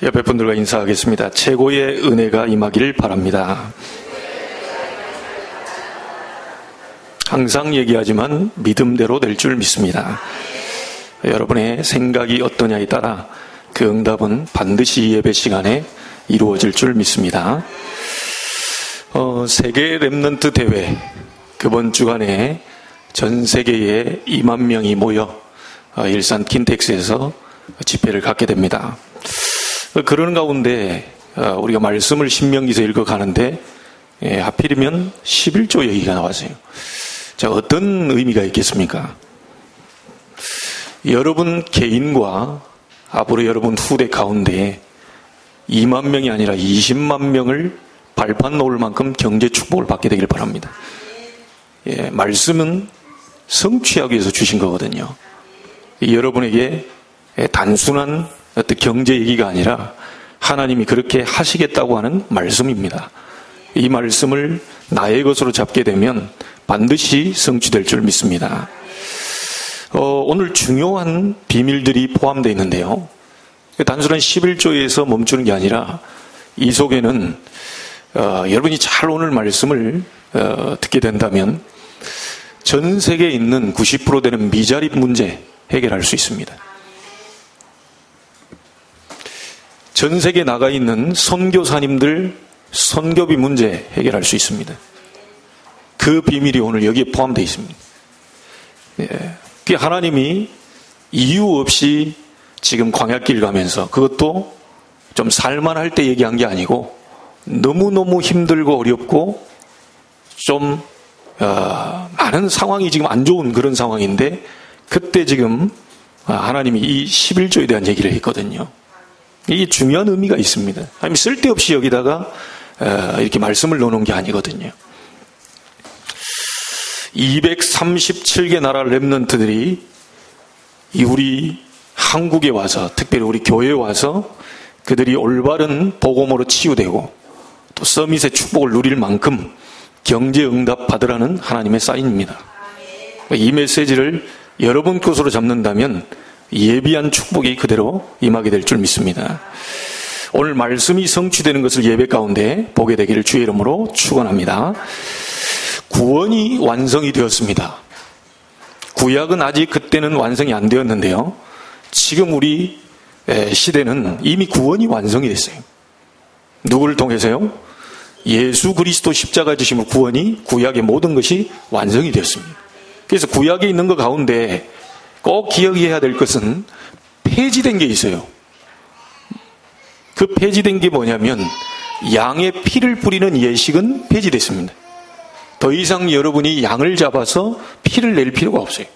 옆에 분들과 인사하겠습니다. 최고의 은혜가 임하기를 바랍니다. 항상 얘기하지만 믿음대로 될 줄 믿습니다. 여러분의 생각이 어떠냐에 따라 그 응답은 반드시 예배 시간에 이루어질 줄 믿습니다. 세계 렘넌트 대회 그번 주간에 전 세계에 2만 명이 모여 일산 킨텍스에서 집회를 갖게 됩니다. 그런 가운데 우리가 말씀을 신명기에서 읽어가는데 하필이면 11조 얘기가 나왔어요. 자, 어떤 의미가 있겠습니까? 여러분 개인과 앞으로 여러분 후대 가운데 2만 명이 아니라 20만 명을 발판 놓을 만큼 경제 축복을 받게 되길 바랍니다. 말씀은 성취하기 위해서 주신 거거든요. 여러분에게 단순한 어떤 경제 얘기가 아니라 하나님이 그렇게 하시겠다고 하는 말씀입니다. 이 말씀을 나의 것으로 잡게 되면 반드시 성취될 줄 믿습니다. 오늘 중요한 비밀들이 포함되어 있는데요. 단순한 11조에서 멈추는 게 아니라 이 속에는 여러분이 잘 오늘 말씀을 듣게 된다면 전 세계에 있는 90% 되는 미자립 문제 해결할 수 있습니다. 전 세계에 나가 있는 선교사님들 선교비 문제 해결할 수 있습니다. 그 비밀이 오늘 여기에 포함되어 있습니다. 하나님이 이유 없이 지금 광야길 가면서 그것도 좀 살만할 때 얘기한 게 아니고 너무너무 힘들고 어렵고 좀 많은 상황이 지금 안 좋은 그런 상황인데 그때 지금 하나님이 이 11조에 대한 얘기를 했거든요. 이게 중요한 의미가 있습니다. 하나님 쓸데없이 여기다가 이렇게 말씀을 넣어놓은 게 아니거든요. 237개 나라 렘넌트들이 우리 한국에 와서 특별히 우리 교회에 와서 그들이 올바른 복음으로 치유되고 또 서밋의 축복을 누릴 만큼 경제 응답 받으라는 하나님의 사인입니다. 이 메시지를 여러분 것으로 잡는다면 예비한 축복이 그대로 임하게 될 줄 믿습니다. 오늘 말씀이 성취되는 것을 예배 가운데 보게 되기를 주의 이름으로 축원합니다. 구원이 완성이 되었습니다. 구약은 아직 그때는 완성이 안 되었는데요. 지금 우리 시대는 이미 구원이 완성이 됐어요. 누구를 통해서요? 예수 그리스도 십자가 지심으로 구원이 구약의 모든 것이 완성이 되었습니다. 그래서 구약에 있는 것 가운데 꼭 기억해야 될 것은 폐지된 게 있어요. 그 폐지된 게 뭐냐면 양의 피를 뿌리는 예식은 폐지됐습니다. 더 이상 여러분이 양을 잡아서 피를 낼 필요가 없어요.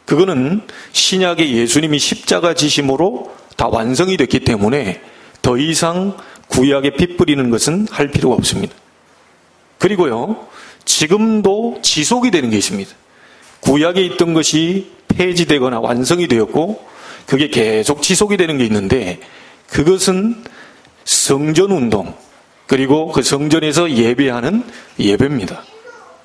그거는 신약의 예수님이 십자가 지심으로 다 완성이 됐기 때문에 더 이상 구약에 피 뿌리는 것은 할 필요가 없습니다. 그리고요, 지금도 지속이 되는 게 있습니다. 구약에 있던 것이 폐지되거나 완성이 되었고 그게 계속 지속이 되는 게 있는데 그것은 성전운동 그리고 그 성전에서 예배하는 예배입니다.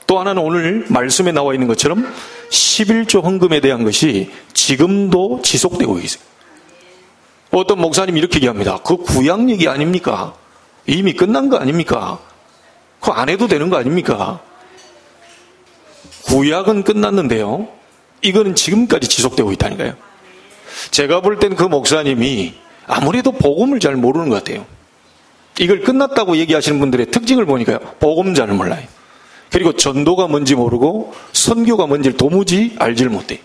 또 하나는 오늘 말씀에 나와 있는 것처럼 11조 헌금에 대한 것이 지금도 지속되고 있어요. 어떤 목사님이 이렇게 얘기합니다. 그 구약 얘기 아닙니까? 이미 끝난 거 아닙니까? 그거 안 해도 되는 거 아닙니까? 구약은 끝났는데요. 이거는 지금까지 지속되고 있다니까요. 제가 볼 땐 그 목사님이 아무래도 복음을 잘 모르는 것 같아요. 이걸 끝났다고 얘기하시는 분들의 특징을 보니까요. 복음 잘 몰라요. 그리고 전도가 뭔지 모르고 선교가 뭔지를 도무지 알질 못해요.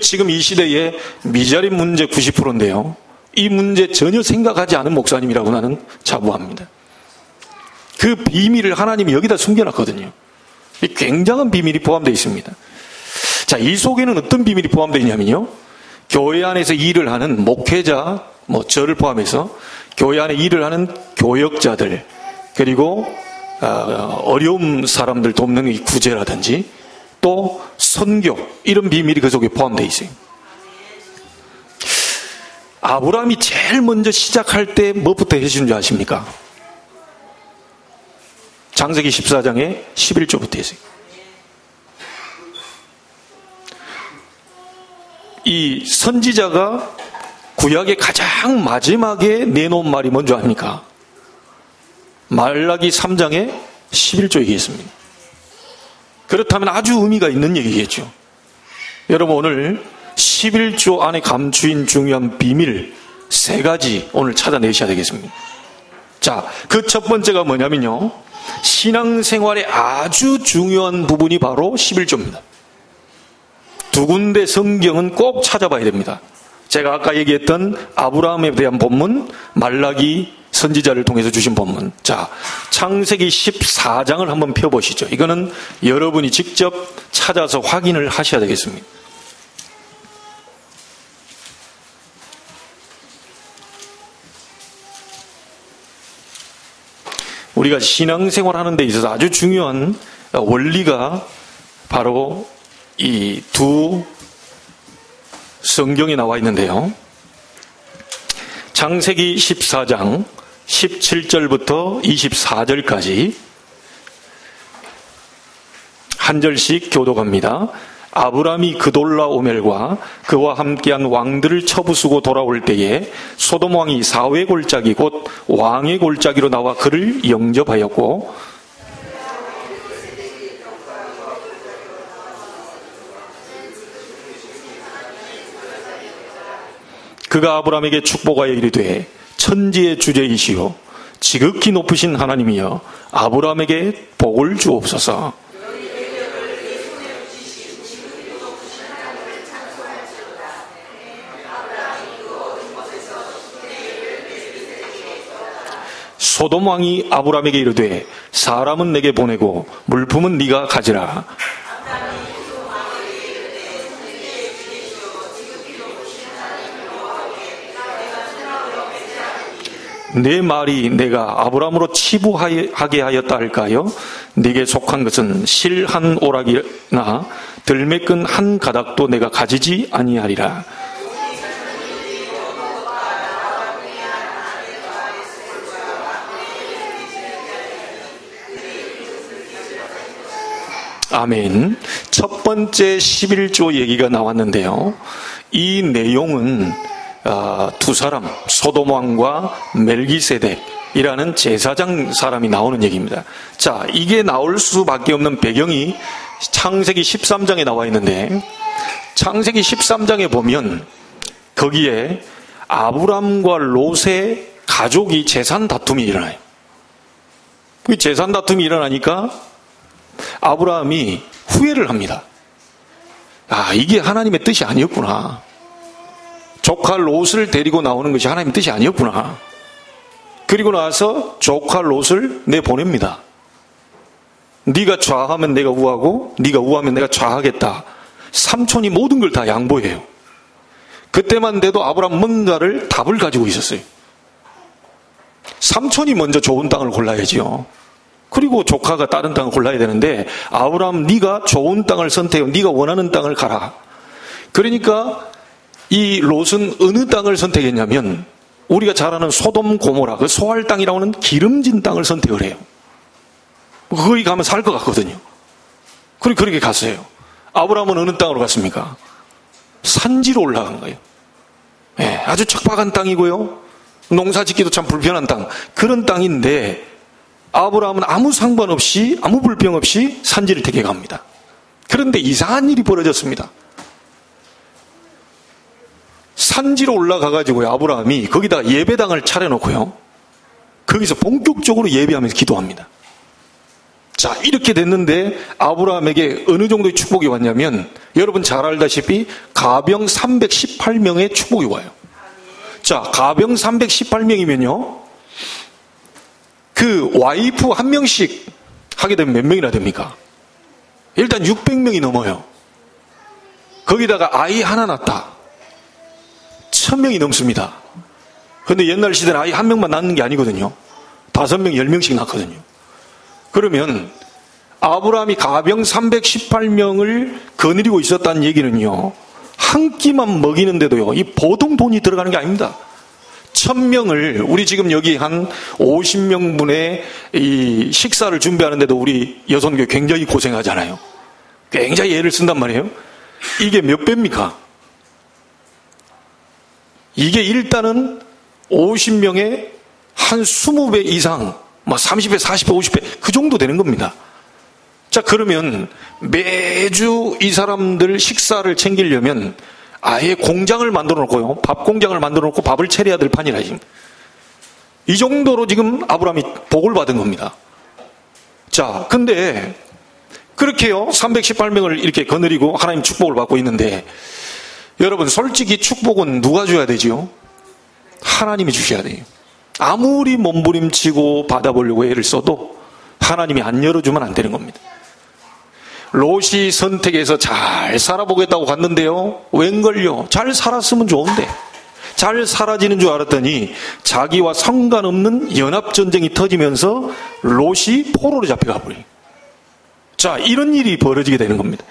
지금 이 시대에 미자립 문제 90%인데요. 이 문제 전혀 생각하지 않은 목사님이라고 나는 자부합니다. 그 비밀을 하나님이 여기다 숨겨놨거든요. 굉장한 비밀이 포함되어 있습니다. 자, 이 속에는 어떤 비밀이 포함되어 있냐면요. 교회 안에서 일을 하는 목회자, 저를 포함해서 교회 안에 일을 하는 교역자들, 그리고 어려운 사람들 돕는 이 구제라든지 또 선교, 이런 비밀이 그 속에 포함되어 있어요. 아브라함이 제일 먼저 시작할 때 뭐부터 해주는 줄 아십니까? 창세기 14장에 11조부터 했어요. 이 선지자가 구약의 가장 마지막에 내놓은 말이 뭔지 아닙니까? 말라기 3장의 11조 얘기했습니다. 그렇다면 아주 의미가 있는 얘기겠죠. 여러분, 오늘 11조 안에 감추인 중요한 비밀 3가지 오늘 찾아내셔야 되겠습니다. 자, 그 첫 번째가 뭐냐면요, 신앙생활의 아주 중요한 부분이 바로 11조입니다. 두 군데 성경은 꼭 찾아봐야 됩니다. 제가 아까 얘기했던 아브라함에 대한 본문, 말라기 선지자를 통해서 주신 본문. 자, 창세기 14장을 한번 펴보시죠. 이거는 여러분이 직접 찾아서 확인을 하셔야 되겠습니다. 우리가 신앙생활 하는 데 있어서 아주 중요한 원리가 바로 이 두 성경에 나와 있는데요. 창세기 14장 17절부터 24절까지 한 절씩 교독합니다. 아브람이 그돌라오멜과 그와 함께한 왕들을 쳐부수고 돌아올 때에 소돔 왕이 사회 골짜기 곧 왕의 골짜기로 나와 그를 영접하였고, 그가 아브람에게 축복하여 이르되 천지의 주제이시오 지극히 높으신 하나님이여 아브람에게 복을 주옵소서. 소돔 왕이 아브람에게 이르되 사람은 내게 보내고 물품은 네가 가지라. 내 말이 내가 아브람으로 치부하게 하였다 할까요? 네게 속한 것은 실 한 오락이나 들매 끈 한 가닥도 내가 가지지 아니하리라. 아멘. 첫 번째 11조 얘기가 나왔는데요. 이 내용은 두 사람, 소돔 왕과 멜기세덱이라는 제사장 사람이 나오는 얘기입니다. 자, 이게 나올 수밖에 없는 배경이 창세기 13장에 나와 있는데, 창세기 13장에 보면 거기에 아브람과 롯의 가족이 재산 다툼이 일어나요. 그 재산 다툼이 일어나니까 아브라함이 후회를 합니다. 아, 이게 하나님의 뜻이 아니었구나. 조카 롯을 데리고 나오는 것이 하나님의 뜻이 아니었구나. 그리고 나서 조카 롯을 내보냅니다. 네가 좌하면 내가 우하고 네가 우하면 내가 좌하겠다. 삼촌이 모든 걸 다 양보해요. 그때만 돼도 아브라함 뭔가를 답을 가지고 있었어요. 삼촌이 먼저 좋은 땅을 골라야지요. 그리고 조카가 다른 땅을 골라야 되는데, 아브라함 네가 좋은 땅을 선택해, 네가 원하는 땅을 가라. 그러니까 이 롯은 어느 땅을 선택했냐면 우리가 잘 아는 소돔 고모라, 그 소알 땅이라고 하는 기름진 땅을 선택을 해요. 거기 가면 살 것 같거든요. 그리고 그렇게 갔어요. 아브라함은 어느 땅으로 갔습니까? 산지로 올라간 거예요. 네, 아주 척박한 땅이고요, 농사 짓기도 참 불편한 땅, 그런 땅인데 아브라함은 아무 상관없이, 아무 불평 없이 산지를 택해갑니다. 그런데 이상한 일이 벌어졌습니다. 산지로 올라가가지고요, 아브라함이 거기다가 예배당을 차려놓고요, 거기서 본격적으로 예배하면서 기도합니다. 자, 이렇게 됐는데 아브라함에게 어느 정도의 축복이 왔냐면, 여러분 잘 알다시피 가병 318명의 축복이 와요. 자, 가병 318명이면요, 그 와이프 한 명씩 하게 되면 몇 명이나 됩니까? 일단 600명이 넘어요. 거기다가 아이 하나 낳았다. 1000명이 넘습니다. 그런데 옛날 시대는 아이 한 명만 낳는 게 아니거든요. 5명, 10명씩 낳거든요. 그러면 아브라함이 가병 318명을 거느리고 있었다는 얘기는요, 한 끼만 먹이는데도요, 이 보통 돈이 들어가는 게 아닙니다. 1000명을, 우리 지금 여기 한 50명분의 이 식사를 준비하는데도 우리 여성교 굉장히 고생하잖아요. 굉장히 애를 쓴단 말이에요. 이게 몇 배입니까? 이게 일단은 50명의 한 20배 이상, 30배, 40배, 50배 그 정도 되는 겁니다. 자, 그러면 매주 이 사람들 식사를 챙기려면 아예 공장을 만들어 놓고요. 밥 공장을 만들어 놓고 밥을 차려야 될 판이라 지금. 이 정도로 지금 아브라함이 복을 받은 겁니다. 자, 근데 그렇게요. 318명을 이렇게 거느리고 하나님 축복을 받고 있는데 여러분 솔직히 축복은 누가 줘야 되지요? 하나님이 주셔야 돼요. 아무리 몸부림치고 받아보려고 애를 써도 하나님이 안 열어주면 안 되는 겁니다. 롯이 선택해서 잘 살아보겠다고 갔는데요. 웬걸요? 잘 살았으면 좋은데 잘 사라지는 줄 알았더니 자기와 상관없는 연합전쟁이 터지면서 롯이 포로로 잡혀가 버려요. 자, 이런 일이 벌어지게 되는 겁니다.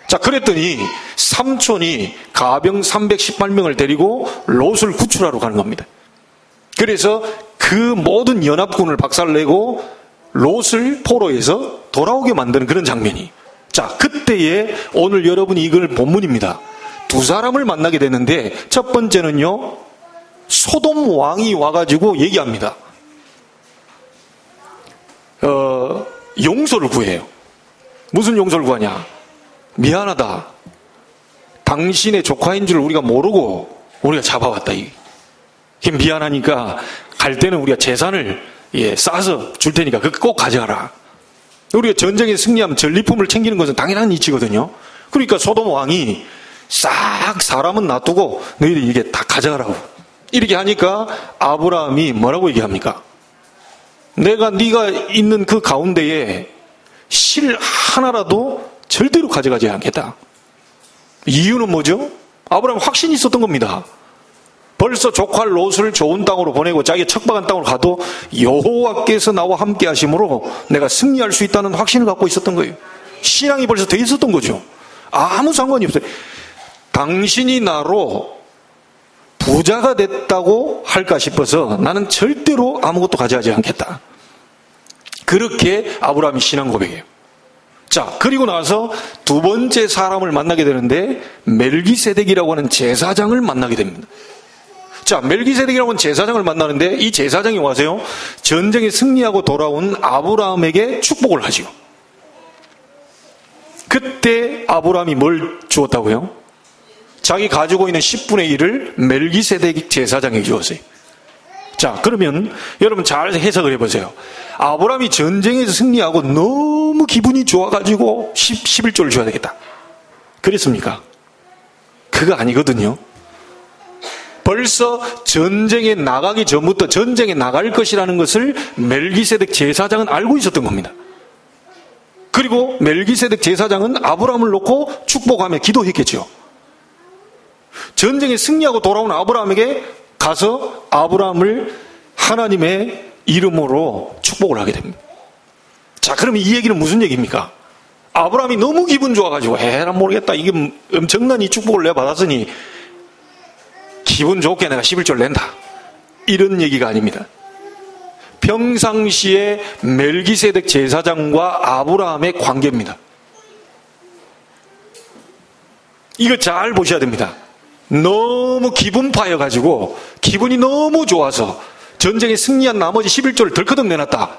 자, 그랬더니 삼촌이 가병 318명을 데리고 롯을 구출하러 가는 겁니다. 그래서 그 모든 연합군을 박살내고 롯을 포로에서 돌아오게 만드는 그런 장면이. 자, 그때에 오늘 여러분이 이걸 본문입니다. 두 사람을 만나게 되는데 첫 번째는요, 소돔 왕이 와가지고 얘기합니다. 용서를 구해요. 무슨 용서를 구하냐? 미안하다. 당신의 조카인 줄 우리가 모르고 우리가 잡아왔다. 미안하니까 갈 때는 우리가 재산을 싸서 줄 테니까 그거 꼭 가져가라. 우리가 전쟁에 승리하면 전리품을 챙기는 것은 당연한 이치거든요. 그러니까 소돔 왕이 싹 사람은 놔두고 너희들 이게 다 가져가라고 이렇게 하니까 아브라함이 뭐라고 얘기합니까? 내가 네가 있는 그 가운데에 실 하나라도 절대로 가져가지 않겠다. 이유는 뭐죠? 아브라함 확신이 있었던 겁니다. 벌써 조카 롯을 좋은 땅으로 보내고 자기가 척박한 땅으로 가도 여호와께서 나와 함께 하심으로 내가 승리할 수 있다는 확신을 갖고 있었던 거예요. 신앙이 벌써 돼 있었던 거죠. 아무 상관이 없어요. 당신이 나로 부자가 됐다고 할까 싶어서 나는 절대로 아무것도 가져가지 않겠다. 그렇게 아브라함이 신앙 고백해요. 자, 그리고 나서 두 번째 사람을 만나게 되는데 멜기세덱이라고 하는 제사장을 만나게 됩니다. 자, 멜기세덱이라고 하는 제사장을 만나는데 이 제사장이 와서요, 전쟁에 승리하고 돌아온 아브라함에게 축복을 하지요. 그때 아브라함이 뭘 주었다고요? 자기 가지고 있는 10분의 1을 멜기세덱 제사장에게 주었어요. 자, 그러면 여러분 잘 해석을 해보세요. 아브라함이 전쟁에서 승리하고 너무 기분이 좋아가지고 11조를 줘야 되겠다. 그랬습니까? 그거 아니거든요. 벌써 전쟁에 나가기 전부터 전쟁에 나갈 것이라는 것을 멜기세덱 제사장은 알고 있었던 겁니다. 그리고 멜기세덱 제사장은 아브라함을 놓고 축복하며 기도했겠죠. 전쟁에 승리하고 돌아온 아브라함에게 가서 아브라함을 하나님의 이름으로 축복을 하게 됩니다. 자, 그러면 이 얘기는 무슨 얘기입니까? 아브라함이 너무 기분 좋아가지고 난 모르겠다. 이게 엄청난 이 축복을 내가 받았으니 기분 좋게 내가 11조를 낸다. 이런 얘기가 아닙니다. 평상시에 멜기세덱 제사장과 아브라함의 관계입니다. 이거 잘 보셔야 됩니다. 너무 기분 파여가지고 기분이 너무 좋아서 전쟁에 승리한 나머지 11조를 덜커덕 내놨다.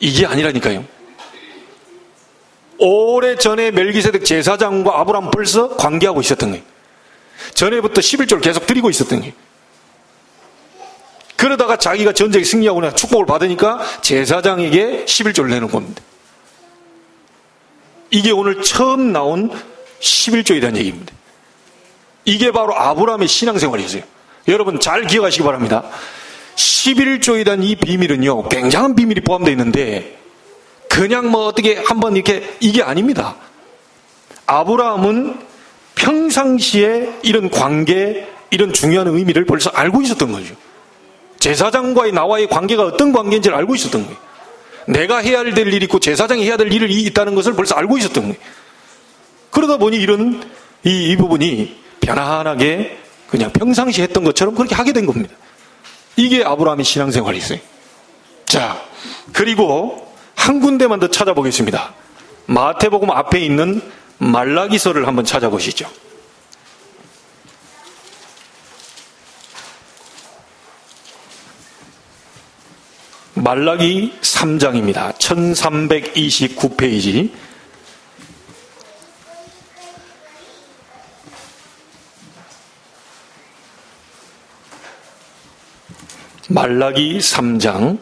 이게 아니라니까요. 오래전에 멜기세덱 제사장과 아브라함 벌써 관계하고 있었던 거예요. 전에부터 11조를 계속 드리고 있었던 거예요. 그러다가 자기가 전쟁에 승리하고 나 축복을 받으니까 제사장에게 11조를 내는 겁니다. 이게 오늘 처음 나온 11조에 대한 얘기입니다. 이게 바로 아브라함의 신앙생활이었어요. 여러분 잘 기억하시기 바랍니다. 11조에 대한 이 비밀은요, 굉장한 비밀이 포함되어 있는데 그냥 어떻게 한번 이렇게 이게 아닙니다. 아브라함은 평상시에 이런 관계, 이런 중요한 의미를 벌써 알고 있었던 거죠. 제사장과의 나와의 관계가 어떤 관계인지를 알고 있었던 거예요. 내가 해야 될 일이 있고 제사장이 해야 될 일이 있다는 것을 벌써 알고 있었던 거예요. 그러다 보니 이런 이 부분이 편안하게 그냥 평상시 했던 것처럼 그렇게 하게 된 겁니다. 이게 아브라함의 신앙생활이었어요. 자, 그리고 한 군데만 더 찾아보겠습니다. 마태복음 앞에 있는 말라기서를 한번 찾아보시죠. 말라기 3장입니다. 1329페이지. 말라기 3장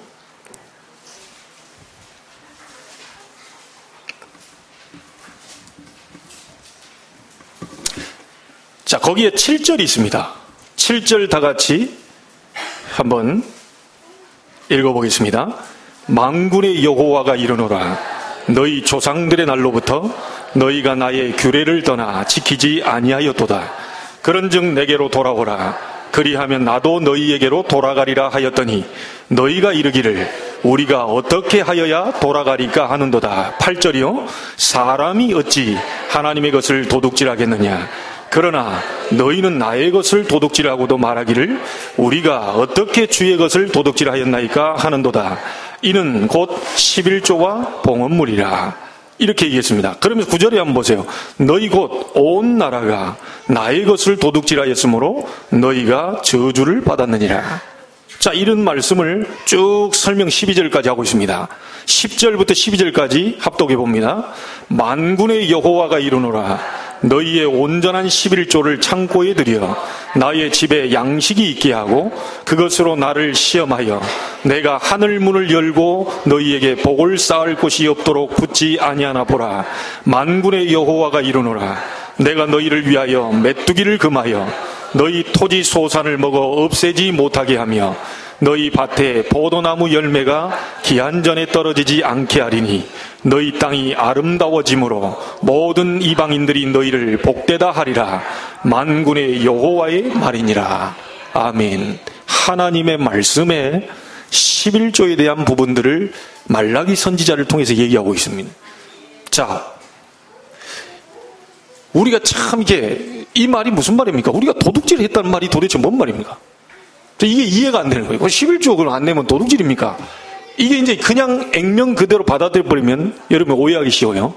자, 거기에 7절이 있습니다. 7절 다 같이 한번 읽어보겠습니다. 만군의 여호와가 이르노라. 너희 조상들의 날로부터 너희가 나의 규례를 떠나 지키지 아니하였도다. 그런즉 내게로 돌아오라. 그리하면 나도 너희에게로 돌아가리라 하였더니 너희가 이르기를 우리가 어떻게 하여야 돌아가리까 하는도다. 8절이요. 사람이 어찌 하나님의 것을 도둑질하겠느냐. 그러나 너희는 나의 것을 도둑질하고도 말하기를 우리가 어떻게 주의 것을 도둑질하였나이까 하는도다. 이는 곧 11조와 봉헌물이라. 이렇게 얘기했습니다. 그러면 9절에 한번 보세요. 너희 곧 온 나라가 나의 것을 도둑질하였으므로 너희가 저주를 받았느니라. 자, 이런 말씀을 쭉 설명 12절까지 하고 있습니다. 10절부터 12절까지 합독해 봅니다. 만군의 여호와가 이르노라. 너희의 온전한 11조를 창고에 들여 나의 집에 양식이 있게 하고 그것으로 나를 시험하여 내가 하늘 문을 열고 너희에게 복을 쌓을 곳이 없도록 붙지 아니하나 보라. 만군의 여호와가 이르노라. 내가 너희를 위하여 메뚜기를 금하여 너희 토지 소산을 먹어 없애지 못하게 하며 너희 밭에 포도나무 열매가 기한 전에 떨어지지 않게 하리니 너희 땅이 아름다워짐으로 모든 이방인들이 너희를 복되다 하리라. 만군의 여호와의 말이니라. 아멘. 하나님의 말씀에 11조에 대한 부분들을 말라기 선지자를 통해서 얘기하고 있습니다. 자, 우리가 참 이게 이 말이 무슨 말입니까? 우리가 도둑질을 했다는 말이 도대체 뭔 말입니까? 이게 이해가 안 되는 거예요. 11조 그걸 안 내면 도둑질입니까? 이게 이제 그냥 액면 그대로 받아들여버리면 여러분 오해하기 쉬워요.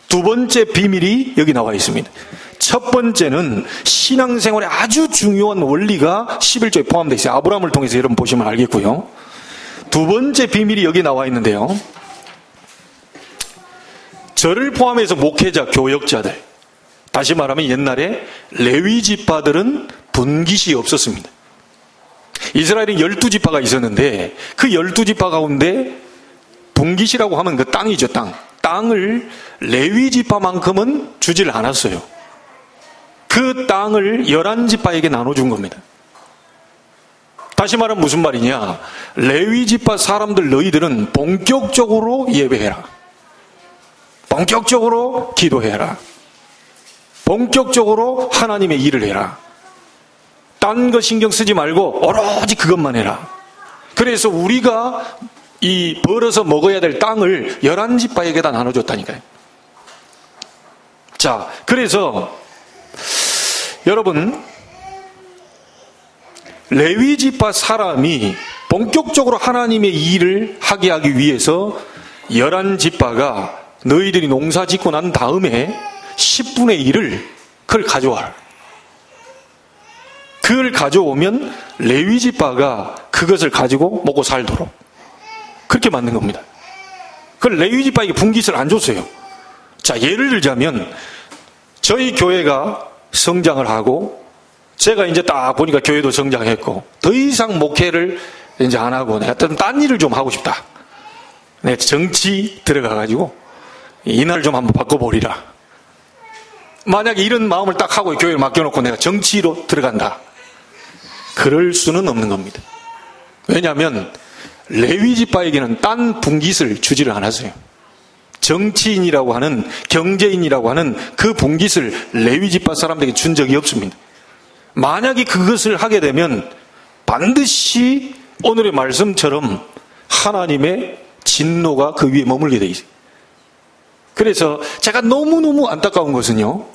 두 번째 비밀이 여기 나와 있습니다. 첫 번째는 신앙생활에 아주 중요한 원리가 11조에 포함되어 있어요. 아브라함을 통해서 여러분 보시면 알겠고요. 두 번째 비밀이 여기 나와 있는데요. 저를 포함해서 목회자, 교역자들, 다시 말하면 옛날에 레위 지파들은 분깃이 없었습니다. 이스라엘은 12지파가 있었는데 그 12지파 가운데 분깃이라고 하면 그 땅이죠. 땅을 레위 지파만큼은 주질 않았어요. 그 땅을 11지파에게 나눠준 겁니다. 다시 말하면 무슨 말이냐, 레위 지파 사람들 너희들은 본격적으로 예배해라, 본격적으로 기도해라, 본격적으로 하나님의 일을 해라. 딴 거 신경 쓰지 말고 오로지 그것만 해라. 그래서 우리가 이 벌어서 먹어야 될 땅을 11지파에게다 나눠줬다니까요. 자, 그래서 여러분, 레위지파 사람이 본격적으로 하나님의 일을 하게 하기 위해서 11지파가 너희들이 농사 짓고 난 다음에 10분의 1을 그걸 가져와라. 그걸 가져오면 레위지파가 그것을 가지고 먹고 살도록 그렇게 만든 겁니다. 그걸 레위지파에게 분깃을 안 줬어요. 자, 예를 들자면 저희 교회가 성장을 하고 제가 이제 딱 보니까 교회도 성장했고 더 이상 목회를 이제 안 하고 내가 딴 일을 좀 하고 싶다. 내가 정치 들어가가지고 이날 좀 한번 바꿔보리라. 만약에 이런 마음을 딱 하고 교회를 맡겨놓고 내가 정치로 들어간다. 그럴 수는 없는 겁니다. 왜냐하면 레위지파에게는 딴 분깃을 주지를 않았어요. 정치인이라고 하는, 경제인이라고 하는 그 분깃을 레위지파 사람들에게 준 적이 없습니다. 만약에 그것을 하게 되면 반드시 오늘의 말씀처럼 하나님의 진노가 그 위에 머물게 돼 있어요. 그래서 제가 너무너무 안타까운 것은요,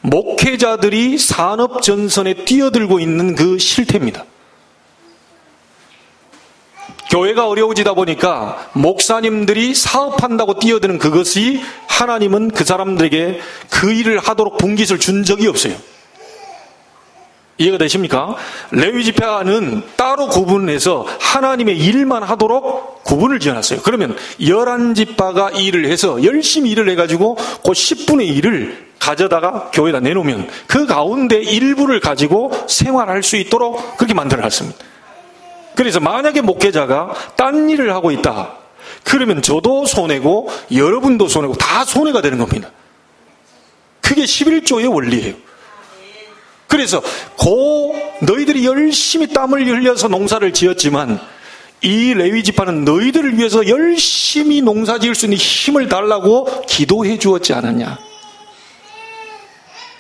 목회자들이 산업 전선에 뛰어들고 있는 그 실태입니다. 교회가 어려워지다 보니까 목사님들이 사업한다고 뛰어드는 그것이 하나님은 그 사람들에게 그 일을 하도록 분깃을 준 적이 없어요. 이해가 되십니까? 레위 지파는 따로 구분해서 하나님의 일만 하도록 구분을 지어놨어요. 그러면 11지파가 일을 해서 열심히 일을 해가지고 그 10분의 1을 가져다가 교회에다 내놓으면 그 가운데 일부를 가지고 생활할 수 있도록 그렇게 만들어놨습니다. 그래서 만약에 목회자가 딴 일을 하고 있다, 그러면 저도 손해고 여러분도 손해고 다 손해가 되는 겁니다. 그게 11조의 원리예요. 그래서 너희들이 열심히 땀을 흘려서 농사를 지었지만 이 레위 지파는 너희들을 위해서 열심히 농사 지을 수 있는 힘을 달라고 기도해 주었지 않았냐.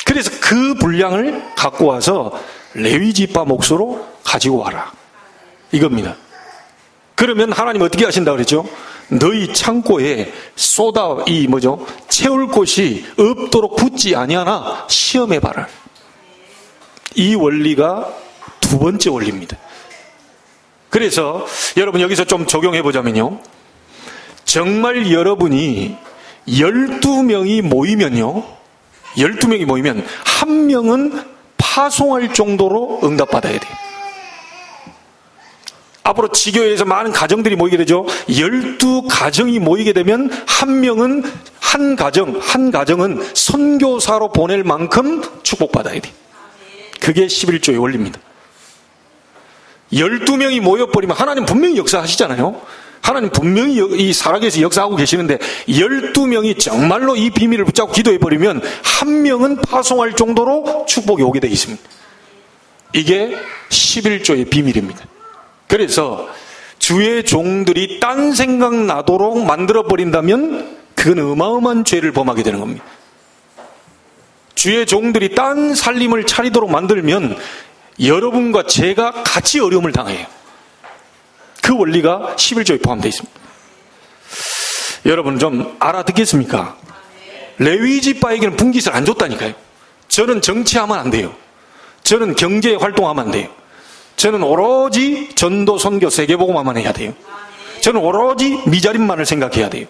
그래서 그 분량을 갖고 와서 레위 지파 몫으로 가지고 와라, 이겁니다. 그러면 하나님 어떻게 하신다 그랬죠? 너희 창고에 채울 곳이 없도록 붙지 아니하나 시험해봐라. 이 원리가 두 번째 원리입니다. 그래서 여러분 여기서 좀 적용해보자면요, 정말 여러분이 12명이 모이면 한 명은 파송할 정도로 응답받아야 돼요. 앞으로 지교회에서 많은 가정들이 모이게 되죠. 12가정이 모이게 되면 한 가정은 선교사로 보낼 만큼 축복받아야 돼요. 그게 11조의 원리입니다. 12명이 모여버리면 하나님 분명히 역사하시잖아요. 하나님 분명히 이 살아계셔서 역사하고 계시는데 12명이 정말로 이 비밀을 붙잡고 기도해버리면 한 명은 파송할 정도로 축복이 오게 되어 있습니다. 이게 11조의 비밀입니다. 그래서 주의 종들이 딴 생각 나도록 만들어버린다면 그건 어마어마한 죄를 범하게 되는 겁니다. 주의 종들이 딴 살림을 차리도록 만들면 여러분과 제가 같이 어려움을 당해요. 그 원리가 11조에 포함되어 있습니다. 여러분 좀 알아듣겠습니까? 레위 지파에게는 분깃을 안 줬다니까요. 저는 정치하면 안 돼요. 저는 경제 활동하면 안 돼요. 저는 오로지 전도, 선교, 세계복음화만 해야 돼요. 저는 오로지 미자립만을 생각해야 돼요.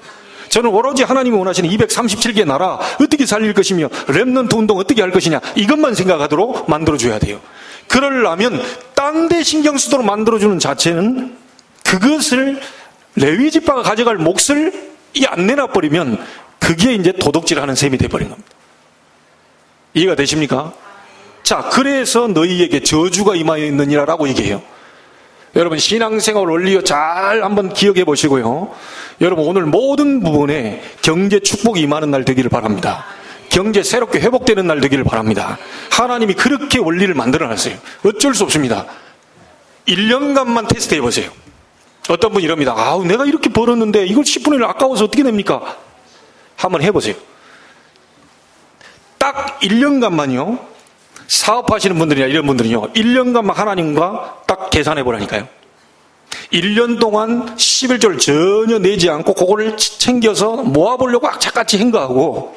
저는 오로지 하나님이 원하시는 237개 나라 어떻게 살릴 것이며 렘넌트 운동 어떻게 할 것이냐, 이것만 생각하도록 만들어줘야 돼요. 그러려면 딴 데 신경 쓰도록 만들어주는 자체는, 그것을 레위 지파가 가져갈 몫을 안 내놔버리면 그게 이제 도둑질하는 셈이 돼버린 겁니다. 이해가 되십니까? 자, 그래서 너희에게 저주가 임하여 있느니라라고 얘기해요. 여러분 신앙생활 원리 잘 한번 기억해 보시고요. 여러분 오늘 모든 부분에 경제 축복이 임하는 날 되기를 바랍니다. 경제 새롭게 회복되는 날 되기를 바랍니다. 하나님이 그렇게 원리를 만들어놨어요. 어쩔 수 없습니다. 1년간만 테스트 해보세요. 어떤 분이 이럽니다. 내가 이렇게 벌었는데 이걸 10분의 1 아까워서 어떻게 됩니까? 한번 해보세요. 딱 1년간만요. 사업하시는 분들이나 이런 분들은요, 1년간만 하나님과 딱 계산해보라니까요. 1년 동안 11조를 전혀 내지 않고 그거를 챙겨서 모아보려고 악착같이 행거하고,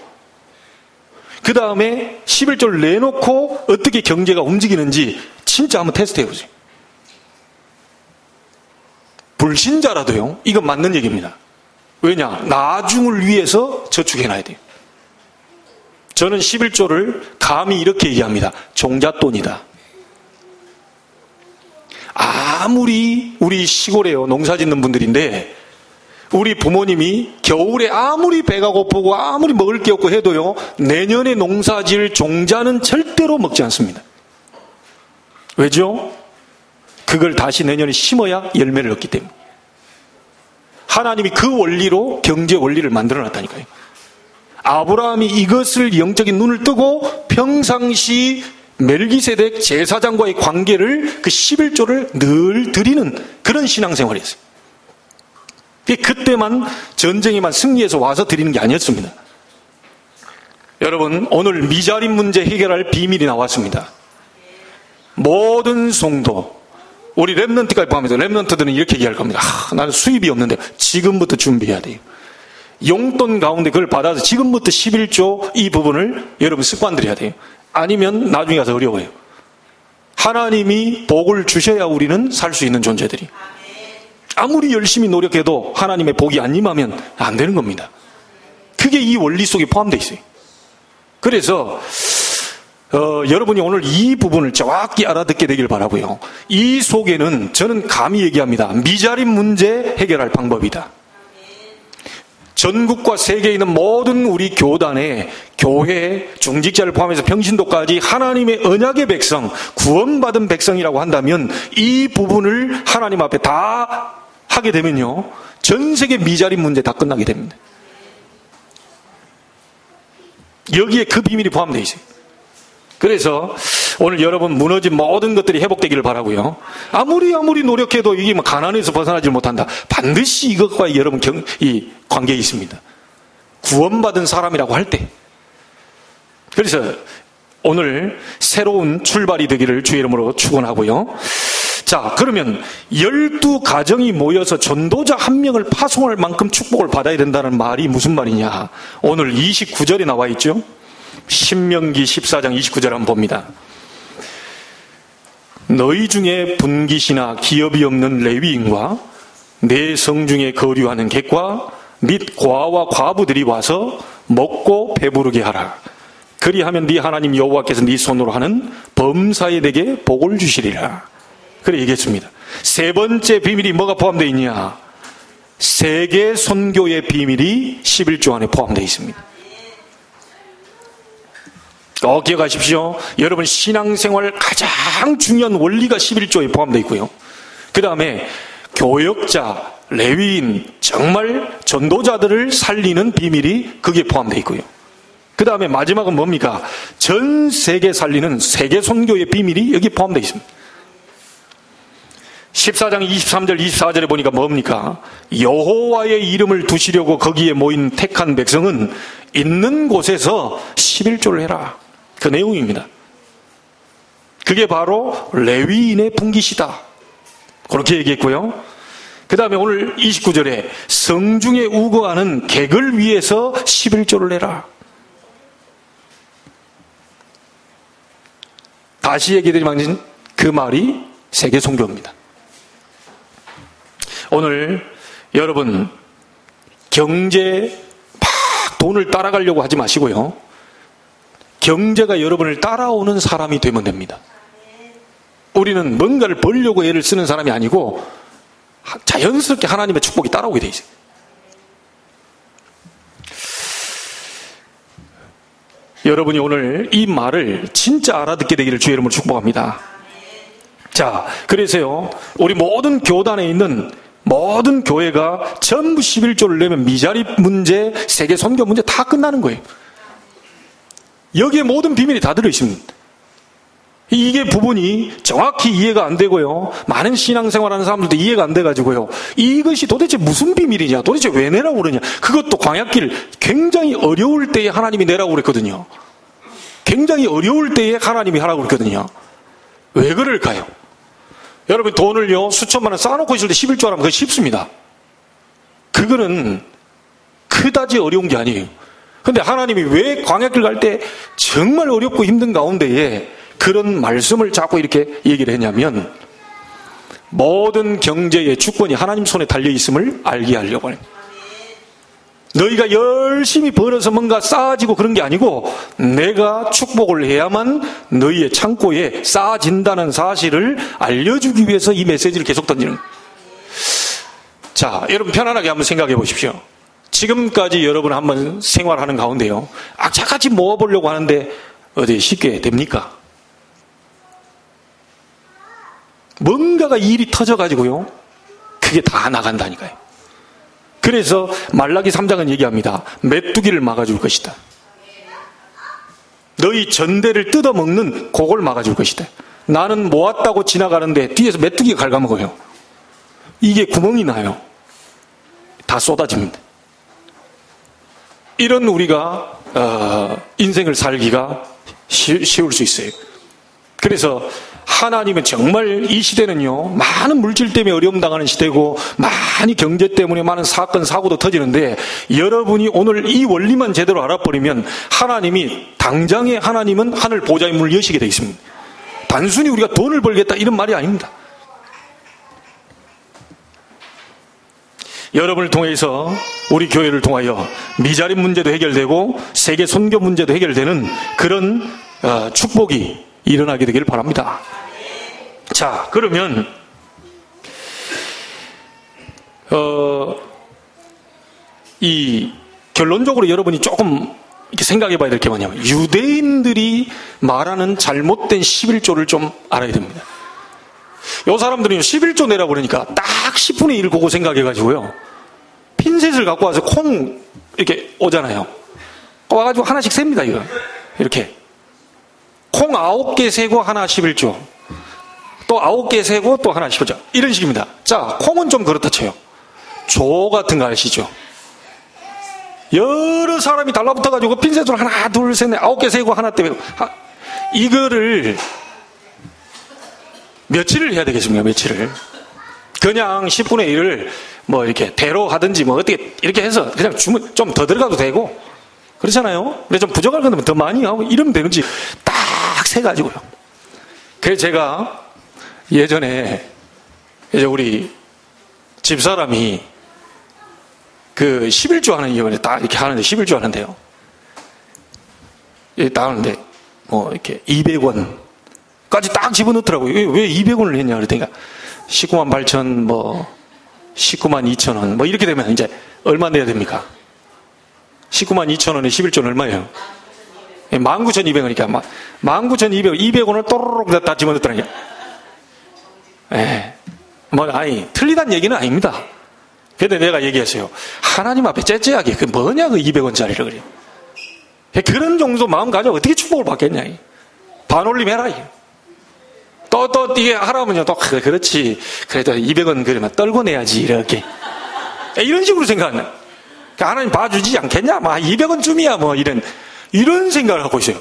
그 다음에 11조를 내놓고 어떻게 경제가 움직이는지 진짜 한번 테스트 해보세요. 불신자라도요, 이건 맞는 얘기입니다. 왜냐? 나중을 위해서 저축해놔야 돼요. 저는 11조를 감히 이렇게 얘기합니다. 종잣돈이다. 아무리 우리 시골에요, 농사 짓는 분들인데 우리 부모님이 겨울에 아무리 배가 고프고 아무리 먹을 게 없고 해도요, 내년에 농사 지을 종자는 절대로 먹지 않습니다. 왜죠? 그걸 다시 내년에 심어야 열매를 얻기 때문에. 하나님이 그 원리로 경제 원리를 만들어 놨다니까요. 아브라함이 이것을 영적인 눈을 뜨고 평상시 멜기세덱 제사장과의 관계를, 그 11조를 늘 드리는 그런 신앙생활이었어요. 그때만 전쟁에만 승리해서 와서 드리는 게 아니었습니다. 여러분 오늘 미자립 문제 해결할 비밀이 나왔습니다. 모든 성도, 우리 렘넌트까지 포함해서 렘넌트들은 이렇게 얘기할 겁니다. 나는 수입이 없는데 지금부터 준비해야 돼요. 용돈 가운데 그걸 받아서 지금부터 11조 이 부분을 여러분 습관들여야 돼요. 아니면 나중에 가서 어려워요. 하나님이 복을 주셔야 우리는 살 수 있는 존재들이. 아무리 열심히 노력해도 하나님의 복이 안 임하면 안 되는 겁니다. 그게 이 원리 속에 포함되어 있어요. 그래서 여러분이 오늘 이 부분을 정확히 알아듣게 되길 바라고요. 이 속에는 저는 감히 얘기합니다. 미자립 문제 해결할 방법이다. 전국과 세계에 있는 모든 우리 교단의 교회, 중직자를 포함해서 평신도까지 하나님의 언약의 백성, 구원받은 백성이라고 한다면 이 부분을 하나님 앞에 다 하게 되면요, 전 세계 미자립 문제 다 끝나게 됩니다. 여기에 그 비밀이 포함되어 있어요. 그래서 오늘 여러분 무너진 모든 것들이 회복되기를 바라고요. 아무리 노력해도 이게 가난에서 벗어나지 못한다. 반드시 이것과 여러분 이 관계에 있습니다. 구원받은 사람이라고 할 때. 그래서 오늘 새로운 출발이 되기를 주의 이름으로 축원하고요. 자, 그러면 12가정이 모여서 전도자 한 명을 파송할 만큼 축복을 받아야 된다는 말이 무슨 말이냐? 오늘 29절에 나와 있죠. 신명기 14장 29절 한번 봅니다. 너희 중에 분깃이나 기업이 없는 레위인과 내 성중에 거류하는 객과 및 고아와 과부들이 와서 먹고 배부르게 하라. 그리하면 네 하나님 여호와께서 네 손으로 하는 범사에 내게 복을 주시리라. 그래 얘기했습니다. 세 번째 비밀이 뭐가 포함되어 있냐? 세계 선교의 비밀이 11조 안에 포함되어 있습니다. 기억하십시오. 여러분 신앙생활 가장 중요한 원리가 11조에 포함되어 있고요. 그 다음에 교역자, 레위인, 정말 전도자들을 살리는 비밀이 거기에 포함되어 있고요. 그 다음에 마지막은 뭡니까? 전 세계 살리는 세계 선교의 비밀이 여기 포함되어 있습니다. 14장 23절 24절에 보니까 뭡니까? 여호와의 이름을 두시려고 거기에 모인 택한 백성은 있는 곳에서 11조를 해라. 그 내용입니다. 그게 바로 레위인의 분깃이다. 그렇게 얘기했고요. 그 다음에 오늘 29절에 성중에 우거하는 객을 위해서 11조를 내라. 다시 얘기드리면 그 말이 세계 선교입니다. 오늘 여러분 경제 막 돈을 따라가려고 하지 마시고요. 경제가 여러분을 따라오는 사람이 되면 됩니다. 우리는 뭔가를 벌려고 애를 쓰는 사람이 아니고 자연스럽게 하나님의 축복이 따라오게 돼 있어요. 여러분이 오늘 이 말을 진짜 알아듣게 되기를 주의 이름으로 축복합니다. 자, 그래서요, 우리 모든 교단에 있는 모든 교회가 전부 11조를 내면 미자립 문제, 세계 선교 문제 다 끝나는 거예요. 여기에 모든 비밀이 다 들어있습니다. 이게 부분이 정확히 이해가 안 되고요. 많은 신앙생활하는 사람들도 이해가 안 돼가지고요. 이것이 도대체 무슨 비밀이냐? 도대체 왜 내라고 그러냐? 그것도 광야길 굉장히 어려울 때에 하나님이 내라고 그랬거든요. 굉장히 어려울 때에 하나님이 하라고 그랬거든요. 왜 그럴까요? 여러분 돈을요 수천만 원 쌓아놓고 있을 때 11조 하면 그거 쉽습니다. 그거는 그다지 어려운 게 아니에요. 근데 하나님이 왜 광야길 갈 때 정말 어렵고 힘든 가운데에 그런 말씀을 자꾸 이렇게 얘기를 했냐면 모든 경제의 주권이 하나님 손에 달려있음을 알게 하려고 해요. 너희가 열심히 벌어서 뭔가 쌓아지고 그런 게 아니고 내가 축복을 해야만 너희의 창고에 쌓아진다는 사실을 알려주기 위해서 이 메시지를 계속 던지는 거예요. 자, 여러분 편안하게 한번 생각해 보십시오. 지금까지 여러분 한번 생활하는 가운데요, 악착같이 모아보려고 하는데 어디 쉽게 됩니까? 뭔가가 일이 터져가지고요 그게 다 나간다니까요. 그래서 말라기 3장은 얘기합니다. 메뚜기를 막아줄 것이다. 너희 전대를 뜯어먹는 그걸 막아줄 것이다. 나는 모았다고 지나가는데 뒤에서 메뚜기가 갉아먹어요. 이게 구멍이 나요. 다 쏟아집니다. 이런 우리가 인생을 살기가 쉬울 수 있어요. 그래서 하나님은 정말 이 시대는요 많은 물질 때문에 어려움 당하는 시대고 많이 경제 때문에 많은 사건 사고도 터지는데 여러분이 오늘 이 원리만 제대로 알아버리면 하나님이 당장에 하나님은 하늘 보좌의 문을 여시게 되어 있습니다. 단순히 우리가 돈을 벌겠다 이런 말이 아닙니다. 여러분을 통해서 우리 교회를 통하여 미자립 문제도 해결되고 세계 선교 문제도 해결되는 그런 축복이 일어나게 되길 바랍니다. 자, 그러면 이 결론적으로 여러분이 조금 이렇게 생각해 봐야 될 게 뭐냐면, 유대인들이 말하는 잘못된 11조를 좀 알아야 됩니다. 요 사람들은 11조 내라고 그러니까 딱 10분의 1 그거 생각해 가지고요, 핀셋을 갖고 와서 콩 이렇게 오잖아요. 와가지고 하나씩 셉니다. 이거 이렇게 콩 9개 세고 하나 11조, 또 9개 세고 또 하나 11조, 이런 식입니다. 자, 콩은 좀 그렇다 쳐요. 조 같은 거 아시죠? 여러 사람이 달라붙어가지고 핀셋으로 하나, 둘, 셋, 넷, 9개 세고 하나 때문에 이거를 며칠을 해야 되겠습니까? 며칠을. 그냥 10분의 1을 뭐 이렇게 대로 하든지 뭐 어떻게 이렇게 해서 그냥 주문 좀 더 들어가도 되고 그렇잖아요. 근데 좀 부족할 건데 더 많이 하고 이러면 되는지 딱 세가지고요. 그래서 제가 예전에 이제 우리 집사람이 그 11조 하는 이번에 딱 이렇게 하는데 11조 하는데요. 딱 하는데 뭐 이렇게 200원까지 딱 집어넣더라고요. 왜 200원을 했냐 그랬더니 19만 8천 뭐 19만 2천 원 뭐 이렇게 되면 이제 얼마 내야 됩니까? 19만 2천 원에 11조는 얼마예요? 19,200원이니까 19,200원 200원을 또르륵 다 집어넣더라고요. 뭐 아니 틀리단 얘기는 아닙니다. 근데 내가 얘기했어요. 하나님 앞에 째째하게 그 뭐냐 그 200원짜리를 그래요. 그런 정도 마음 가지고 어떻게 축복을 받겠냐. 반올림 해라. 또 이게 하라면요. 또 그렇지. 그래도 200원 그러면 떨고 내야지 이렇게. 이런 식으로 생각하는. 하나님 봐주지 않겠냐. 막 200원 쯤이야 뭐 이런 생각을 하고 있어요.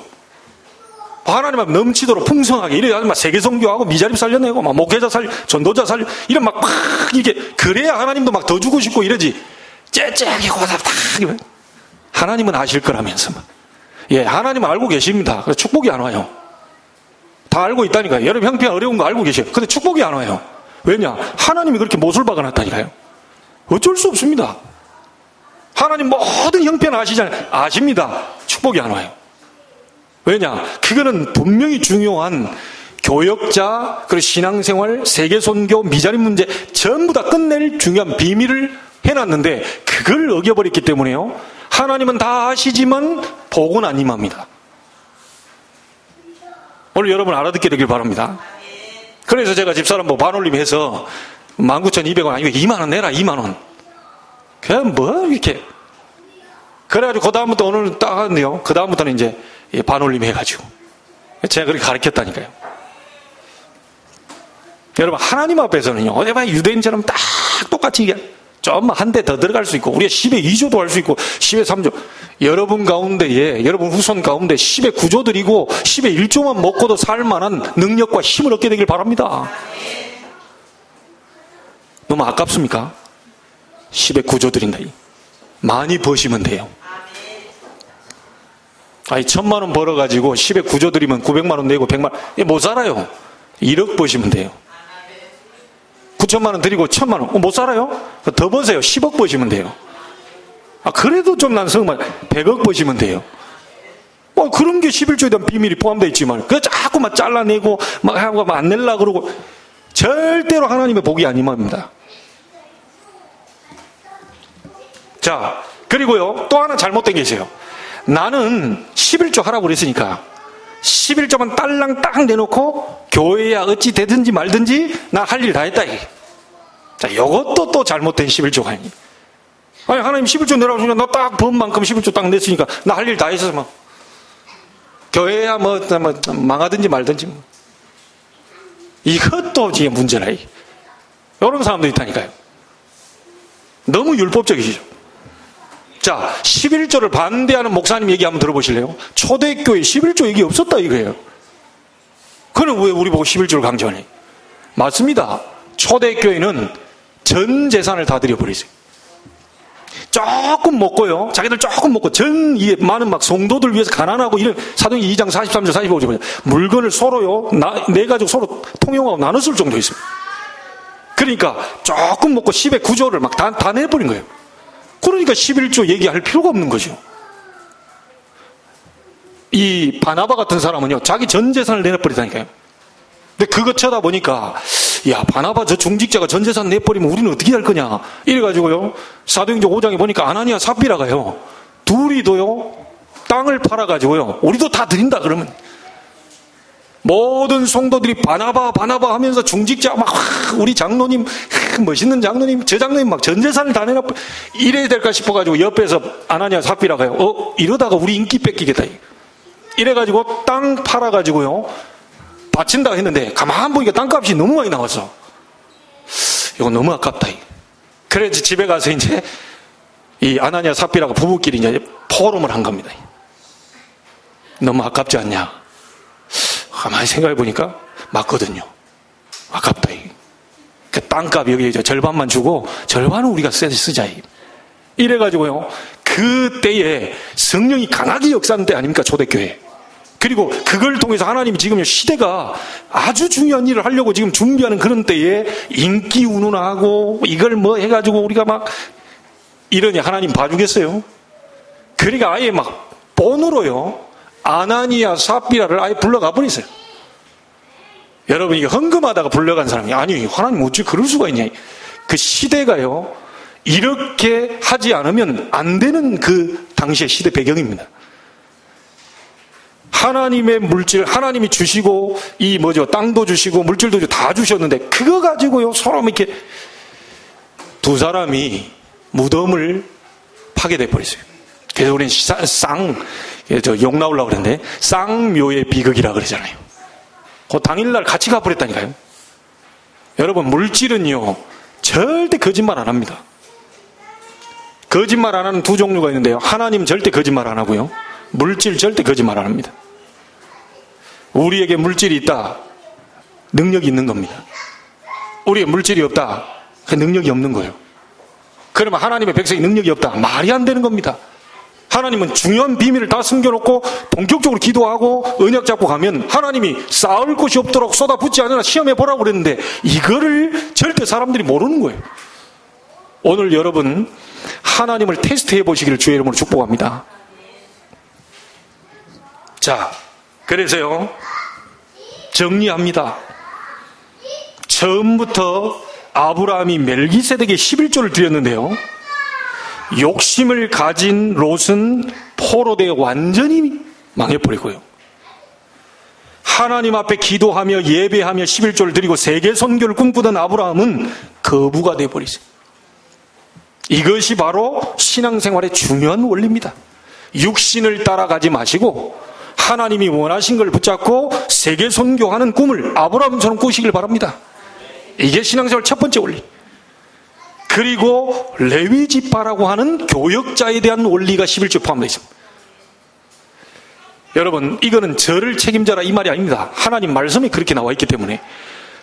하나님 앞에 넘치도록 풍성하게 이래 막 세계 선교하고 미자립 살려내고 막 목회자 전도자 이런 막 이게 그래야 하나님도 막 더 주고 싶고 이러지. 째째하게 고다 딱 하나님은 아실 거라면서 막. 예, 하나님은 알고 계십니다. 그래서 축복이 안 와요. 다 알고 있다니까요. 여러분 형편 어려운 거 알고 계셔요. 근데 축복이 안 와요. 왜냐? 하나님이 그렇게 못을 박아놨다니까요. 어쩔 수 없습니다. 하나님 모든 형편 아시잖아요. 아십니다. 축복이 안 와요. 왜냐? 그거는 분명히 중요한 교역자, 그리고 신앙생활, 세계선교, 미자립 문제 전부 다 끝낼 중요한 비밀을 해놨는데 그걸 어겨버렸기 때문에요. 하나님은 다 아시지만 복은 안 임합니다. 오늘 여러분 알아듣게 되길 바랍니다. 그래서 제가 집사람 뭐 반올림해서 19,200원 아니고 2만 원 내라 2만 원. 그냥 뭐 이렇게. 그래가지고 그 다음부터 오늘 딱 하는데요. 그 다음부터는 이제 반올림 해가지고 제가 그렇게 가르쳤다니까요. 여러분 하나님 앞에서는요. 어디 봐 유대인처럼 딱 똑같이 이게 좀 한 대 더 들어갈 수 있고 우리가 10의 2조도 할 수 있고 10의 3조 여러분 가운데에 여러분 후손 가운데 10의 9조 드리고 10의 1조만 먹고도 살만한 능력과 힘을 얻게 되길 바랍니다. 너무 아깝습니까? 10의 9조 드린다. 많이 버시면 돼요. 아니 1,000만 원 벌어가지고 10의 9조 드리면 900만 원 내고 100만 원 못 살아요. 1억 버시면 돼요. 9천만 원 드리고 1,000만 원 못 살아요? 더 버세요. 10억 버시면 돼요. 그래도 좀 난 성만 100억 버시면 돼요. 그런 게 11조에 대한 비밀이 포함되어 있지만 그거 자꾸만 잘라내고 막 하고 막 안 내려고 그러고 절대로 하나님의 복이 안 임합니다. 자, 그리고요 또 하나 잘못된 게 있어요. 나는 11조 하라고 그랬으니까 11조만 딸랑 딱 내놓고 교회야 어찌 되든지 말든지 나 할 일 다 했다. 자, 이것도 또 잘못된 11조가 아니에요. 아니 하나님 11조 내라고 하니까 나 딱 번만큼 11조 딱 냈으니까 나 할 일 다 했어서 막 교회야 뭐 망하든지 말든지 뭐. 이것도 지금 문제라. 이런 사람도 있다니까요. 너무 율법적이시죠. 자, 11조를 반대하는 목사님 얘기 한번 들어보실래요? 초대교회 11조 얘기 없었다 이거예요. 그럼 왜 우리 보고 11조를 강조하니? 맞습니다. 초대교회는 전 재산을 다 드려버리세요. 조금 먹고요. 자기들 조금 먹고 이게 많은 막 성도들 위해서 가난하고 이런 사도행전 2장 43절 45절 물건을 서로요. 내 가지고 서로 통용하고 나눠 쓸 정도 있습니다. 그러니까 조금 먹고 10의 9조를 막 다 내버린 거예요. 그러니까 11조 얘기할 필요가 없는 거죠. 이 바나바 같은 사람은요, 자기 전 재산을 내놔버리다니까요. 근데 그거 쳐다보니까, 야, 바나바 저 중직자가 전 재산 내버리면 우리는 어떻게 할 거냐. 이래가지고요, 사도행전 5장에 보니까 아나니아 삽비라가요, 둘이도요, 땅을 팔아가지고요, 우리도 다 드린다 그러면. 모든 성도들이 바나바 하면서 중직자 막, 우리 장로님, 멋있는 장로님, 저 장로님 막 전 재산을 다 내놔. 이래야 될까 싶어가지고 옆에서 아나니아 삽비라가요, 이러다가 우리 인기 뺏기겠다. 이래가지고 땅 팔아가지고요, 바친다 했는데 가만 보니까 땅값이 너무 많이 나왔어. 이거 너무 아깝다. 그래서 집에 가서 이제 이 아나니아 삽비라가 부부끼리 이제 포럼을 한 겁니다. 너무 아깝지 않냐. 가만히 생각해 보니까 맞거든요. 아깝다. 그 땅값 여기 절반만 주고 절반은 우리가 쓰자. 이래가지고요, 그때에 성령이 강하게 역사하는 때 아닙니까, 초대교회. 그리고 그걸 통해서 하나님이 지금 시대가 아주 중요한 일을 하려고 지금 준비하는 그런 때에 인기 운운하고 이걸 뭐 해가지고 우리가 막 이러니 하나님 봐주겠어요? 그러니까 아예 막 본으로요, 아나니아 삽비라를 아예 불러가 버리세요. 여러분, 이게 헌금하다가 불러간 사람이, 아니 하나님 어찌 그럴 수가 있냐. 그 시대가요, 이렇게 하지 않으면 안 되는 그 당시의 시대 배경입니다. 하나님의 물질, 하나님이 주시고, 땅도 주시고, 물질도 주시고, 다 주셨는데, 그거 가지고요, 서로 이렇게, 두 사람이 무덤을 파게 돼버렸어요. 그래서 우리는 욕 나오려고 그랬는데, 쌍묘의 비극이라 그러잖아요. 그 당일날 같이 가버렸다니까요. 여러분, 물질은요, 절대 거짓말 안 합니다. 거짓말 안 하는 두 종류가 있는데요. 하나님 절대 거짓말 안 하고요, 물질 절대 거짓말 안 합니다. 우리에게 물질이 있다, 능력이 있는 겁니다. 우리에게 물질이 없다, 그 능력이 없는 거예요. 그러면 하나님의 백성이 능력이 없다, 말이 안 되는 겁니다. 하나님은 중요한 비밀을 다 숨겨놓고 본격적으로 기도하고 언약 잡고 가면 하나님이 쌓을 곳이 없도록 쏟아붓지 않으나 시험해 보라고 그랬는데, 이거를 절대 사람들이 모르는 거예요. 오늘 여러분, 하나님을 테스트해 보시기를 주의 이름으로 축복합니다. 자, 그래서요, 정리합니다. 처음부터 아브라함이 멜기세덱에 11조를 드렸는데요, 욕심을 가진 롯은 포로되어 완전히 망해버리고요, 하나님 앞에 기도하며 예배하며 11조를 드리고 세계 선교를 꿈꾸던 아브라함은 거부가 되어버리세요. 이것이 바로 신앙생활의 중요한 원리입니다. 육신을 따라가지 마시고 하나님이 원하신 걸 붙잡고 세계 선교하는 꿈을 아브라함처럼 꾸시길 바랍니다. 이게 신앙생활 첫 번째 원리. 그리고 레위 지파라고 하는 교역자에 대한 원리가 11조에 포함되어 있습니다. 여러분, 이거는 저를 책임져라 이 말이 아닙니다. 하나님 말씀이 그렇게 나와 있기 때문에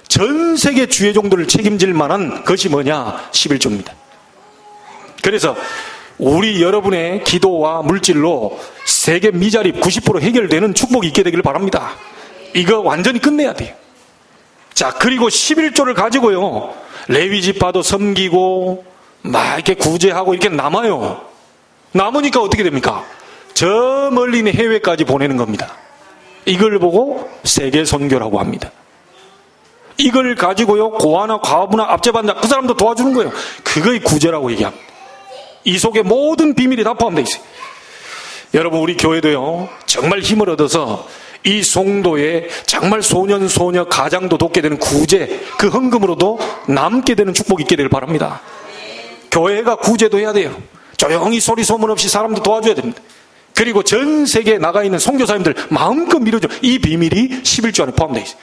전 세계 주의 종들을 책임질 만한 것이 뭐냐, 11조입니다. 그래서 우리 여러분의 기도와 물질로 세계 미자립 90% 해결되는 축복이 있게 되기를 바랍니다. 이거 완전히 끝내야 돼요. 자, 그리고 11조를 가지고요, 레위 지파도 섬기고 막 이렇게 구제하고 이렇게 남아요. 남으니까 어떻게 됩니까? 저 멀리 있는 해외까지 보내는 겁니다. 이걸 보고 세계 선교라고 합니다. 이걸 가지고요, 고아나 과부나 압제받는 그 사람도 도와주는 거예요. 그거의 구제라고 얘기합니다. 이 속에 모든 비밀이 다 포함되어 있어요. 여러분, 우리 교회도요, 정말 힘을 얻어서 이 송도에 정말 소년 소녀 가장도 돕게 되는 구제, 그 헌금으로도 남게 되는 축복이 있게 되길 바랍니다. 교회가 구제도 해야 돼요. 조용히 소리 소문 없이 사람도 도와줘야 됩니다. 그리고 전 세계에 나가 있는 선교사님들 마음껏 밀어줘. 이 비밀이 11조 안에 포함되어 있어요.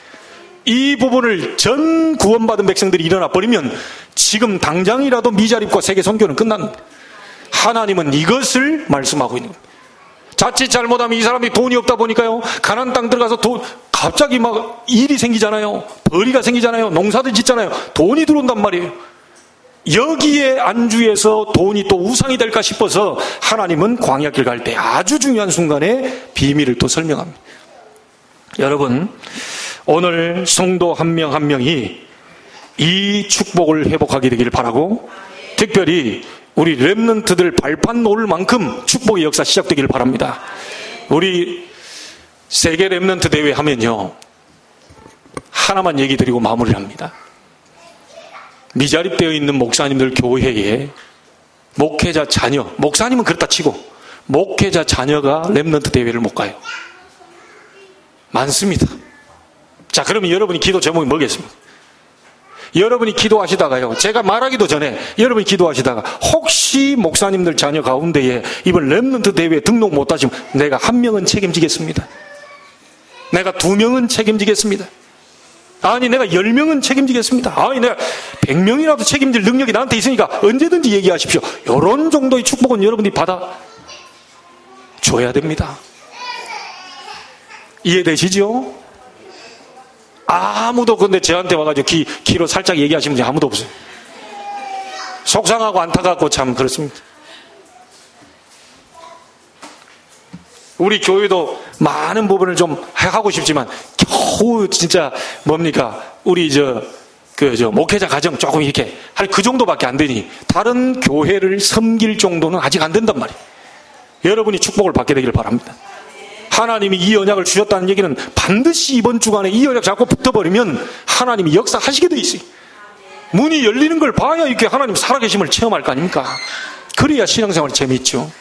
이 부분을 전 구원받은 백성들이 일어나 버리면 지금 당장이라도 미자립과 세계 선교는 끝납니다. 하나님은 이것을 말씀하고 있는 겁니다. 자칫 잘못하면 이 사람이 돈이 없다 보니까요, 가나안 땅 들어가서 갑자기 막 일이 생기잖아요. 벌이가 생기잖아요. 농사들 짓잖아요. 돈이 들어온단 말이에요. 여기에 안주해서 돈이 또 우상이 될까 싶어서 하나님은 광야길 갈 때 아주 중요한 순간에 비밀을 또 설명합니다. 여러분, 오늘 성도 한 명 한 명이 이 축복을 회복하게 되기를 바라고, 특별히 우리 렘넌트들 발판 놓을 만큼 축복의 역사 시작되기를 바랍니다. 우리 세계 렘넌트 대회 하면요, 하나만 얘기 드리고 마무리를 합니다. 미자립되어 있는 목사님들 교회에 목회자 자녀, 목사님은 그렇다 치고 목회자 자녀가 렘넌트 대회를 못 가요. 많습니다. 자, 그러면 여러분이 기도 제목이 뭐겠습니까? 여러분이 기도하시다가요, 제가 말하기도 전에 여러분이 기도하시다가 혹시 목사님들 자녀 가운데에 이번 렘넌트 대회에 등록 못하시면 내가 1명은 책임지겠습니다. 내가 2명은 책임지겠습니다. 아니, 내가 10명은 책임지겠습니다. 아니, 내가 100명이라도 책임질 능력이 나한테 있으니까 언제든지 얘기하십시오. 이런 정도의 축복은 여러분이 받아 줘야 됩니다. 이해되시죠? 아무도 근데 저한테 와가지고 귀로 살짝 얘기하시는 분이 아무도 없어요. 속상하고 안타깝고 참 그렇습니다. 우리 교회도 많은 부분을 좀 하고 싶지만 겨우 진짜 뭡니까? 우리 목회자 가정 조금 이렇게 할 그 정도밖에 안 되니 다른 교회를 섬길 정도는 아직 안 된단 말이에요. 여러분이 축복을 받게 되기를 바랍니다. 하나님이 이 언약을 주셨다는 얘기는 반드시 이번 주간에 이 언약 잡고 붙어버리면 하나님이 역사하시게 돼 있어요. 문이 열리는 걸 봐야 이렇게 하나님 살아계심을 체험할 거 아닙니까? 그래야 신앙생활이 재미있죠.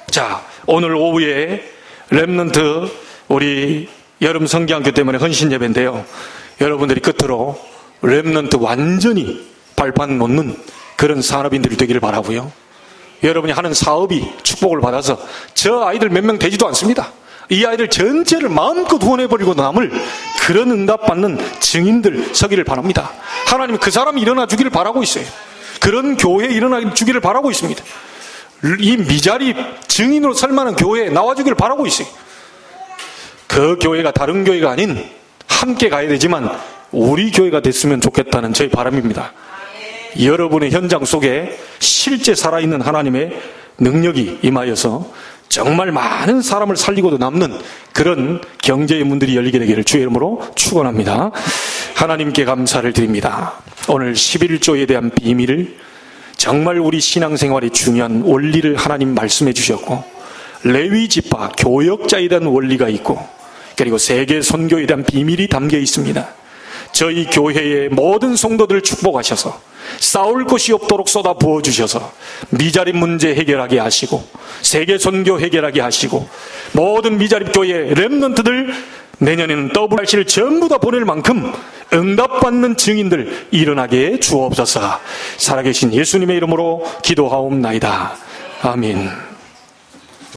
자, 오늘 오후에 렘넌트 우리 여름 성경학교 때문에 헌신 예배인데요, 여러분들이 끝으로 렘넌트 완전히 발판 놓는 그런 산업인들이 되기를 바라고요. 여러분이 하는 사업이 축복을 받아서 저 아이들 몇 명 되지도 않습니다. 이 아이들 전체를 마음껏 후원해버리고 남을 그런 응답받는 증인들 서기를 바랍니다. 하나님 그 사람이 일어나 주기를 바라고 있어요. 그런 교회에 일어나 주기를 바라고 있습니다. 이 미자립 증인으로 설 만한 교회에 나와주기를 바라고 있어요. 그 교회가 다른 교회가 아닌 함께 가야 되지만 우리 교회가 됐으면 좋겠다는 저희 바람입니다. 여러분의 현장 속에 실제 살아있는 하나님의 능력이 임하여서 정말 많은 사람을 살리고도 남는 그런 경제의 문들이 열리게 되기를 주의 이름으로 축원합니다. 하나님께 감사를 드립니다. 오늘 11조에 대한 비밀을, 정말 우리 신앙생활에 중요한 원리를 하나님 말씀해 주셨고, 레위 지파 교역자에 대한 원리가 있고, 그리고 세계 선교에 대한 비밀이 담겨 있습니다. 저희 교회의 모든 성도들을 축복하셔서 싸울 것이 없도록 쏟아 부어주셔서 미자립 문제 해결하게 하시고 세계 선교 해결하게 하시고 모든 미자립 교회 렘넌트들 내년에는 WRC를 전부 다 보낼 만큼 응답받는 증인들 일어나게 주옵소서. 살아계신 예수님의 이름으로 기도하옵나이다. 아멘.